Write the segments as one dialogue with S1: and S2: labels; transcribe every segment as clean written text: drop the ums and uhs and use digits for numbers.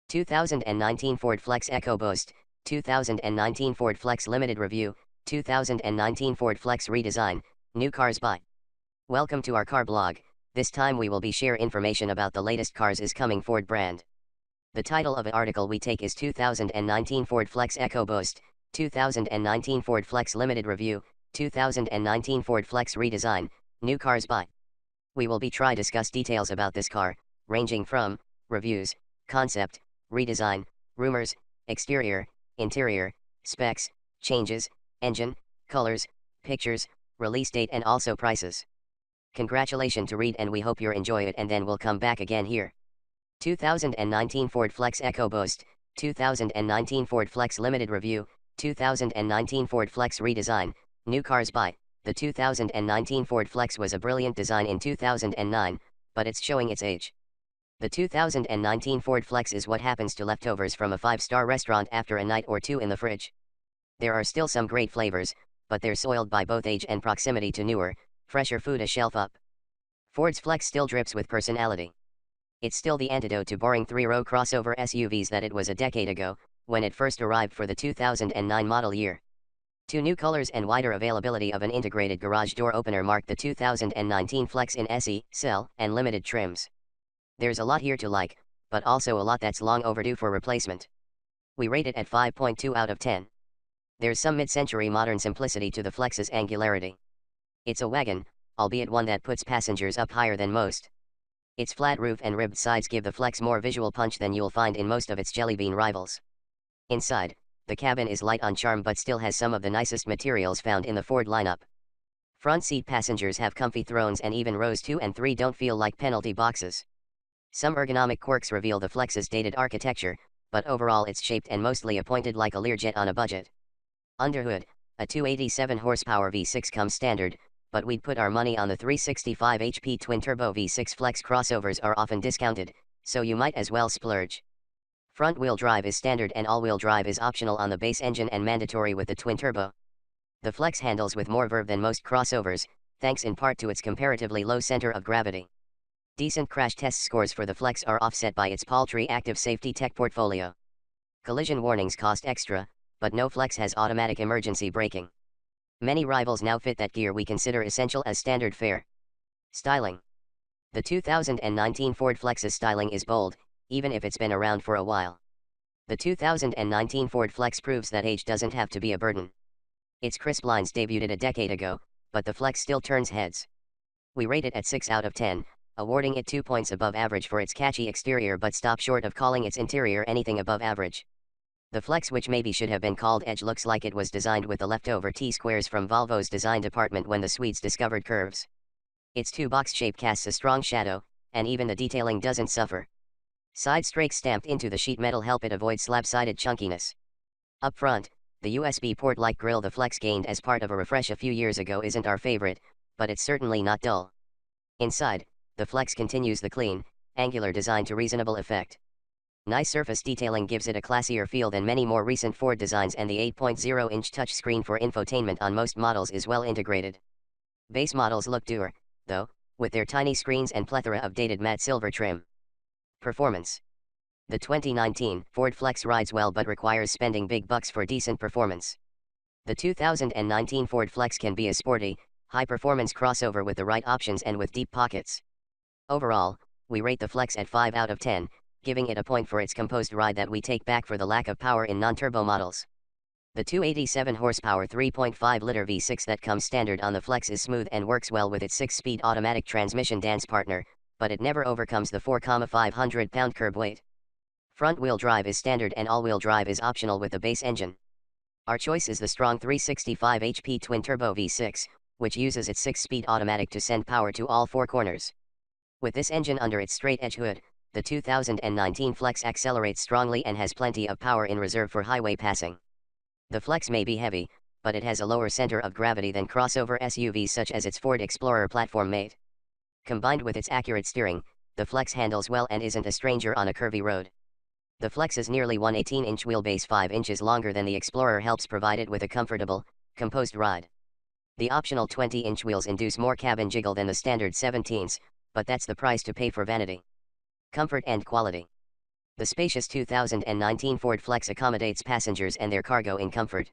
S1: 2019 Ford Flex ecoboost, 2019 Ford Flex Limited Review, 2019 Ford Flex Redesign, New Cars Buy. Welcome to our car blog. This time we will be share information about the latest cars is coming Ford brand. The title of an article we take is 2019 Ford Flex ecoboost, 2019 Ford Flex Limited Review, 2019 Ford Flex Redesign, New Cars Buy. We will be try discuss details about this car, ranging from reviews, concept, redesign, rumors, exterior, interior, specs, changes, engine, colors, pictures, release date and also prices. Congratulations to read and we hope you enjoy it and then we'll come back again here. 2019 Ford Flex ecoboost, 2019 Ford Flex Limited Review, 2019 Ford Flex Redesign, New Cars Buy. The 2019 Ford Flex was a brilliant design in 2009, but it's showing its age. The 2019 Ford Flex is what happens to leftovers from a 5-star restaurant after a night or two in the fridge. There are still some great flavors, but they're soiled by both age and proximity to newer, fresher food a shelf up. Ford's Flex still drips with personality. It's still the antidote to boring 3-row crossover SUVs that it was a decade ago, when it first arrived for the 2009 model year. 2 new colors and wider availability of an integrated garage door opener mark the 2019 Flex in SE, Cell, and limited trims. There's a lot here to like, but also a lot that's long overdue for replacement. We rate it at 5.2 out of 10. There's some mid-century modern simplicity to the Flex's angularity. It's a wagon, albeit one that puts passengers up higher than most. Its flat roof and ribbed sides give the Flex more visual punch than you'll find in most of its jellybean rivals. Inside, the cabin is light on charm but still has some of the nicest materials found in the Ford lineup. Front seat passengers have comfy thrones and even rows 2 and 3 don't feel like penalty boxes. Some ergonomic quirks reveal the Flex's dated architecture, but overall it's shaped and mostly appointed like a Learjet on a budget. Underhood, a 287 horsepower V6 comes standard, but we'd put our money on the 365 HP twin-turbo V6 Flex. Crossovers are often discounted, so you might as well splurge. Front-wheel drive is standard and all-wheel drive is optional on the base engine and mandatory with the twin-turbo. The Flex handles with more verve than most crossovers, thanks in part to its comparatively low center of gravity. Decent crash test scores for the Flex are offset by its paltry active safety tech portfolio. Collision warnings cost extra, but no Flex has automatic emergency braking. Many rivals now fit that gear we consider essential as standard fare. Styling. The 2019 Ford Flex's styling is bold, even if it's been around for a while. The 2019 Ford Flex proves that age doesn't have to be a burden. Its crisp lines debuted a decade ago, but the Flex still turns heads. We rate it at 6 out of 10, awarding it 2 points above average for its catchy exterior but stop short of calling its interior anything above average. The Flex, which maybe should have been called Edge, looks like it was designed with the leftover T-squares from Volvo's design department when the Swedes discovered curves. Its 2-box shape casts a strong shadow, and even the detailing doesn't suffer. Side strakes stamped into the sheet metal help it avoid slab-sided chunkiness. Up front, the USB port-like grille the Flex gained as part of a refresh a few years ago isn't our favorite, but it's certainly not dull. Inside, the Flex continues the clean, angular design to reasonable effect. Nice surface detailing gives it a classier feel than many more recent Ford designs, and the 8.0-inch touchscreen for infotainment on most models is well integrated. Base models look dour, though, with their tiny screens and plethora of dated matte silver trim. Performance. The 2019 Ford Flex rides well but requires spending big bucks for decent performance. The 2019 Ford Flex can be a sporty, high-performance crossover with the right options and with deep pockets. Overall, we rate the Flex at 5 out of 10, giving it a point for its composed ride that we take back for the lack of power in non-turbo models. The 287 horsepower 3.5-liter V6 that comes standard on the Flex is smooth and works well with its 6-speed automatic transmission dance partner, but it never overcomes the 4,500-pound curb weight. Front-wheel drive is standard and all-wheel drive is optional with the base engine. Our choice is the strong 365 HP twin-turbo V6, which uses its 6-speed automatic to send power to all 4 corners. With this engine under its straight-edge hood, the 2019 Flex accelerates strongly and has plenty of power in reserve for highway passing. The Flex may be heavy, but it has a lower center of gravity than crossover SUVs such as its Ford Explorer platform mate. Combined with its accurate steering, the Flex handles well and isn't a stranger on a curvy road. The Flex's nearly 118-inch wheelbase 5 inches longer than the Explorer helps provide it with a comfortable, composed ride. The optional 20-inch wheels induce more cabin jiggle than the standard 17s, but that's the price to pay for vanity. Comfort and quality. The spacious 2019 Ford Flex accommodates passengers and their cargo in comfort.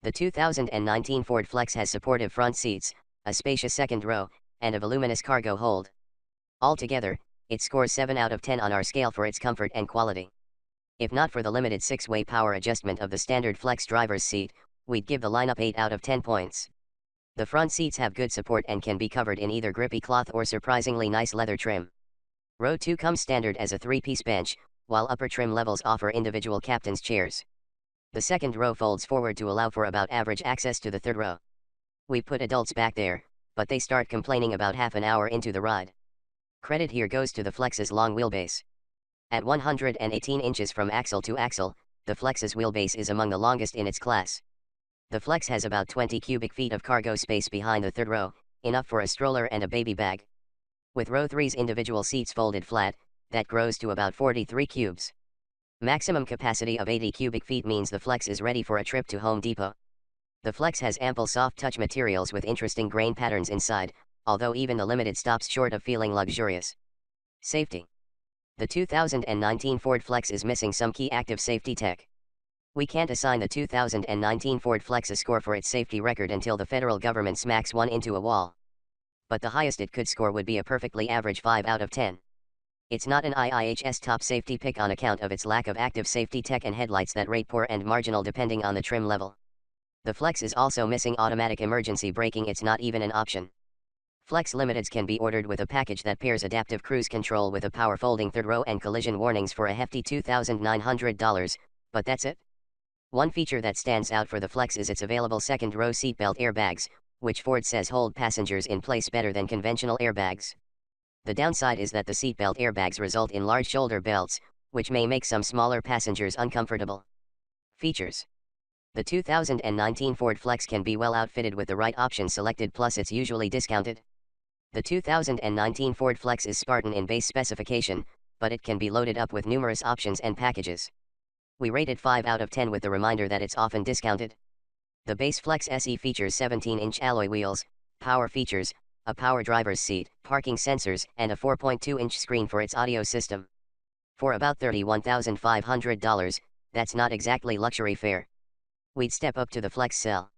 S1: The 2019 Ford Flex has supportive front seats, a spacious second row, and a voluminous cargo hold. Altogether, it scores 7 out of 10 on our scale for its comfort and quality. If not for the limited 6-way power adjustment of the standard Flex driver's seat, we'd give the lineup 8 out of 10 points. The front seats have good support and can be covered in either grippy cloth or surprisingly nice leather trim. Row 2 comes standard as a 3-piece bench, while upper trim levels offer individual captain's chairs. The second row folds forward to allow for about average access to the third row. We put adults back there, but they start complaining about half an hour into the ride. Credit here goes to the Flex's long wheelbase. At 118 inches from axle to axle, the Flex's wheelbase is among the longest in its class. The Flex has about 20 cubic feet of cargo space behind the third row, enough for a stroller and a baby bag. With row 3's individual seats folded flat, that grows to about 43 cubes. Maximum capacity of 80 cubic feet means the Flex is ready for a trip to Home Depot. The Flex has ample soft touch materials with interesting grain patterns inside, although even the Limited stops short of feeling luxurious. Safety. The 2019 Ford Flex is missing some key active safety tech. We can't assign the 2019 Ford Flex a score for its safety record until the federal government smacks one into a wall. But the highest it could score would be a perfectly average 5 out of 10. It's not an IIHS top safety pick on account of its lack of active safety tech and headlights that rate poor and marginal depending on the trim level. The Flex is also missing automatic emergency braking. It's not even an option. Flex Limiteds can be ordered with a package that pairs adaptive cruise control with a power folding third row and collision warnings for a hefty $2,900, but that's it. One feature that stands out for the Flex is its available second row seatbelt airbags, which Ford says hold passengers in place better than conventional airbags. The downside is that the seatbelt airbags result in large shoulder belts, which may make some smaller passengers uncomfortable. Features. The 2019 Ford Flex can be well outfitted with the right options selected, plus it's usually discounted. The 2019 Ford Flex is Spartan in base specification, but it can be loaded up with numerous options and packages. We rate it 5 out of 10 with the reminder that it's often discounted. The base Flex SE features 17-inch alloy wheels, power features, a power driver's seat, parking sensors, and a 4.2-inch screen for its audio system. For about $31,500, that's not exactly luxury fare. We'd step up to the Flex Cell.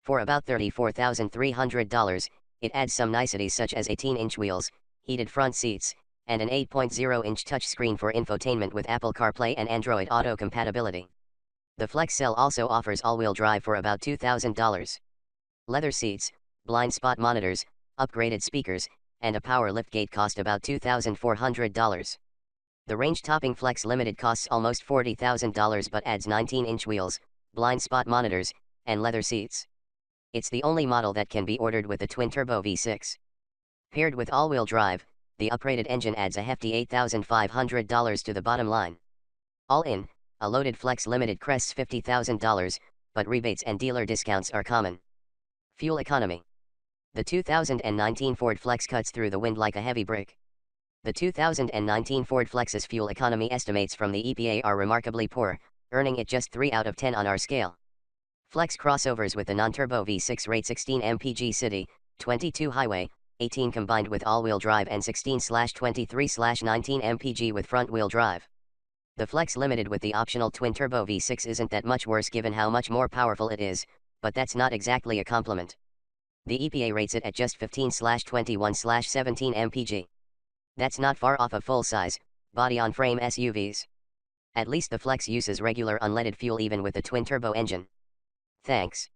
S1: For about $34,300, it adds some niceties such as 18-inch wheels, heated front seats, and an 8.0-inch touchscreen for infotainment with Apple CarPlay and Android Auto compatibility. The Flex Cell also offers all-wheel drive for about $2,000. Leather seats, blind spot monitors, upgraded speakers, and a power liftgate cost about $2,400. The range-topping Flex Limited costs almost $40,000 but adds 19-inch wheels, blind spot monitors, and leather seats. It's the only model that can be ordered with the twin-turbo V6. Paired with all-wheel drive, the uprated engine adds a hefty $8,500 to the bottom line. All in, a loaded Flex Limited crests $50,000, but rebates and dealer discounts are common. Fuel economy. The 2019 Ford Flex cuts through the wind like a heavy brick. The 2019 Ford Flex's fuel economy estimates from the EPA are remarkably poor, earning it just 3 out of 10 on our scale. Flex crossovers with the non-turbo V6 rate 16 mpg city, 22 highway, 18 combined with all-wheel drive and 16/23/19 mpg with front-wheel drive. The Flex Limited with the optional twin-turbo V6 isn't that much worse given how much more powerful it is, but that's not exactly a compliment. The EPA rates it at just 15/21/17 mpg. That's not far off of full-size, body-on-frame SUVs. At least the Flex uses regular unleaded fuel even with the twin-turbo engine. Thanks.